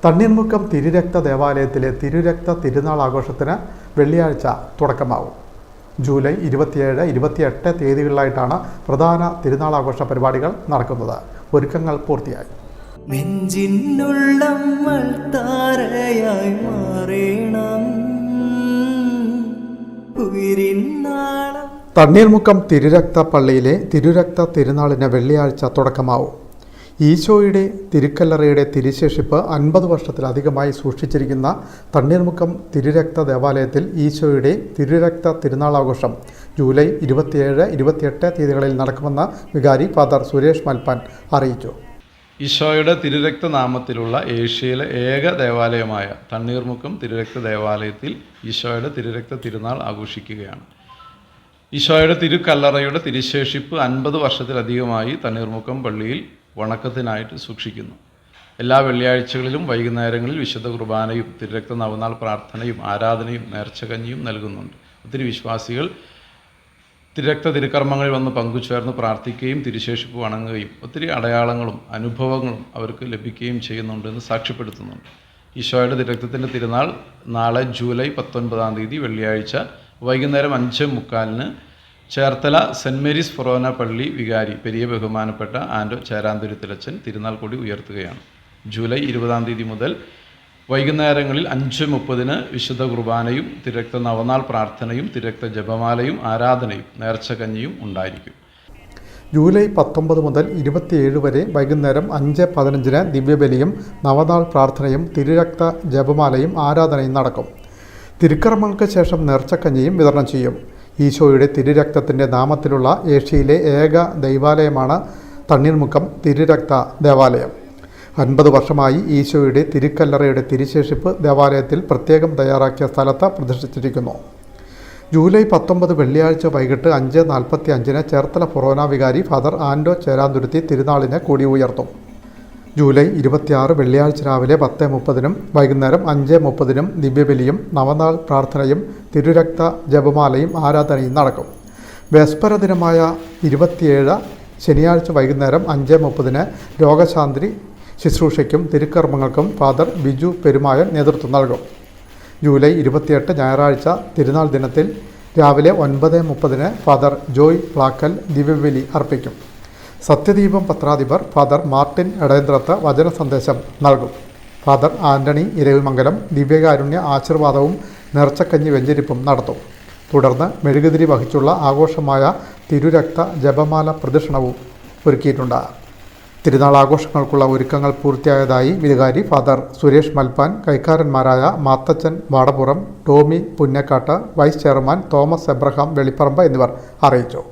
തണ്ണീർമുക്കം തിരുരക്ത ദേവാലയത്തിലെ തിരുരക്ത തിരുനാൾ ആഘോഷത്തിന് വെള്ളിയാഴ്ച തുടക്കമാവും. ജൂലൈ 27, 28 തീയതികളിലായിട്ടാണ് പ്രധാന തിരുനാളാഘോഷ പരിപാടികൾ നടക്കുന്നത്. ഒരുക്കങ്ങൾ പൂർത്തിയായി. തണ്ണീർമുക്കം തിരുരക്ത പള്ളിയിലെ തിരുരക്ത തിരുനാളിന് വെള്ളിയാഴ്ച തുടക്കമാവും. ഈശോയുടെ തിരുക്കല്ലറയുടെ തിരുശേഷിപ്പ് 50 വർഷത്തിലധികമായി സൂക്ഷിച്ചിരിക്കുന്ന തണ്ണീർമുക്കം തിരുരക്ത ദേവാലയത്തിൽ ഈശോയുടെ തിരുരക്ത തിരുനാളാഘോഷം ജൂലൈ 27, 28 തീയതികളിൽ നടക്കുമെന്ന് വികാരി ഫാദർ സുരേഷ് മൽപ്പാൻ അറിയിച്ചു. ഈശോയുടെ തിരുരക്ത നാമത്തിലുള്ള ഏഷ്യയിലെ ഏക ദേവാലയമായ തണ്ണീർമുക്കം തിരുരക്ത ദേവാലയത്തിൽ ഈശോയുടെ തിരുരക്ത തിരുനാൾ ആഘോഷിക്കുകയാണ്. ഈശോയുടെ തിരുക്കല്ലറയുടെ തിരുശേഷിപ്പ് 50 വർഷത്തിലധികമായി തണ്ണീർമുക്കം പള്ളിയിൽ വണക്കത്തിനായിട്ട് സൂക്ഷിക്കുന്നു. എല്ലാ വെള്ളിയാഴ്ചകളിലും വൈകുന്നേരങ്ങളിൽ വിശുദ്ധ കുർബാനയും തിരുരക്ത നവനാൾ പ്രാർത്ഥനയും ആരാധനയും നേർച്ചകഞ്ഞിയും നൽകുന്നുണ്ട്. ഒത്തിരി വിശ്വാസികൾ തിരുരക്ത തിരുക്കർമ്മങ്ങളിൽ വന്ന് പങ്കുചേർന്ന് പ്രാർത്ഥിക്കുകയും തിരുശേഷിപ്പ് വണങ്ങുകയും ഒത്തിരി അടയാളങ്ങളും അനുഭവങ്ങളും അവർക്ക് ലഭിക്കുകയും ചെയ്യുന്നുണ്ടെന്ന് സാക്ഷ്യപ്പെടുത്തുന്നുണ്ട്. ഈശോയുടെ തിരുരക്തത്തിൻ്റെ തിരുനാൾ നാളെ ജൂലൈ 19 തീയതി വെള്ളിയാഴ്ച വൈകുന്നേരം 5:45 ചേർത്തല സെൻറ് മേരീസ് ഫൊറോന പള്ളി വികാരി പെരിയ ബഹുമാനപ്പെട്ട ആൻഡോ ചേരാന്തുരുത്തിലച്ചൻ തിരുനാൾ കൊടി ഉയർത്തുകയാണ്. ജൂലൈ 20 തീയതി മുതൽ വൈകുന്നേരങ്ങളിൽ 5:30 വിശുദ്ധ കുർബാനയും തിരുരക്ത നവനാൾ പ്രാർത്ഥനയും തിരുരക്ത ജപമാലയും ആരാധനയും നേർച്ചകഞ്ഞിയും ഉണ്ടായിരിക്കും. ജൂലൈ 19 മുതൽ 27 വരെ വൈകുന്നേരം 5:15 ദിവ്യബലിയും നവനാൾ പ്രാർത്ഥനയും തിരുരക്ത ജപമാലയും ആരാധനയും നടക്കും. തിരുക്കർമ്മങ്ങൾക്ക് ശേഷം നേർച്ചക്കഞ്ഞിയും വിതരണം ചെയ്യും. ഈശോയുടെ തിരുരക്തത്തിൻ്റെ നാമത്തിലുള്ള ഏഷ്യയിലെ ഏക ദൈവാലയമാണ് തണ്ണീർമുക്കം തിരുരക്ത ദേവാലയം. 50 വർഷമായി ഈശോയുടെ തിരുക്കല്ലറയുടെ തിരുശേഷിപ്പ് ദേവാലയത്തിൽ പ്രത്യേകം തയ്യാറാക്കിയ സ്ഥലത്ത് പ്രതിഷ്ഠിച്ചിരിക്കുന്നു. ജൂലൈ 19 വെള്ളിയാഴ്ച വൈകിട്ട് 5:45 ചേർത്തല ഫൊറോന വികാരി ഫാദർ ആൻഡോ ചേരാന്തുരുത്തി തിരുനാളിന് കൊടി ഉയർത്തും. ജൂലൈ 26 വെള്ളിയാഴ്ച രാവിലെ 10:30 വൈകുന്നേരം 5:30 ദിവ്യബലിയും നവനാൾ പ്രാർത്ഥനയും തിരുരക്ത ജപമാലയും ആരാധനയും നടക്കും. വെസ്പര ദിനമായ 27 ശനിയാഴ്ച വൈകുന്നേരം 5:30 രോഗശാന്തി ശുശ്രൂഷയ്ക്കും തിരുക്കർമ്മങ്ങൾക്കും ഫാദർ ബിജു പെരുമായൻ നേതൃത്വം നൽകും. ജൂലൈ 28 ഞായറാഴ്ച തിരുനാൾ ദിനത്തിൽ രാവിലെ 9:30 ഫാദർ ജോയ് പ്ലാക്കൽ ദിവ്യബലി അർപ്പിക്കും. സത്യദീപം പത്രാധിപർ ഫാദർ മാർട്ടിൻ എടയന്ത്രത്ത് വചന സന്ദേശം നൽകും. ഫാദർ ആൻ്റണി ഇരവിമംഗലം ദിവ്യകാരുണ്യ ആശീർവാദവും നേർച്ചക്കഞ്ഞി വെഞ്ചരിപ്പും നടത്തും. തുടർന്ന് മെഴുകുതിരി വഹിച്ചുള്ള ആഘോഷമായ തിരുരക്ത ജപമാല പ്രദക്ഷിണവും ഒരുക്കിയിട്ടുണ്ട്. തിരുനാൾ ആഘോഷങ്ങൾക്കുള്ള ഒരുക്കങ്ങൾ പൂർത്തിയായതായി വികാരി ഫാദർ സുരേഷ് മൽപ്പാൻ, കൈക്കാരന്മാരായ മാത്തച്ചൻ വാടപ്പുറം, ടോമി പുന്നക്കാട്ട്, വൈസ് ചെയർമാൻ തോമസ് എബ്രഹാം വെളിപ്പറമ്പ് എന്നിവർ അറിയിച്ചു.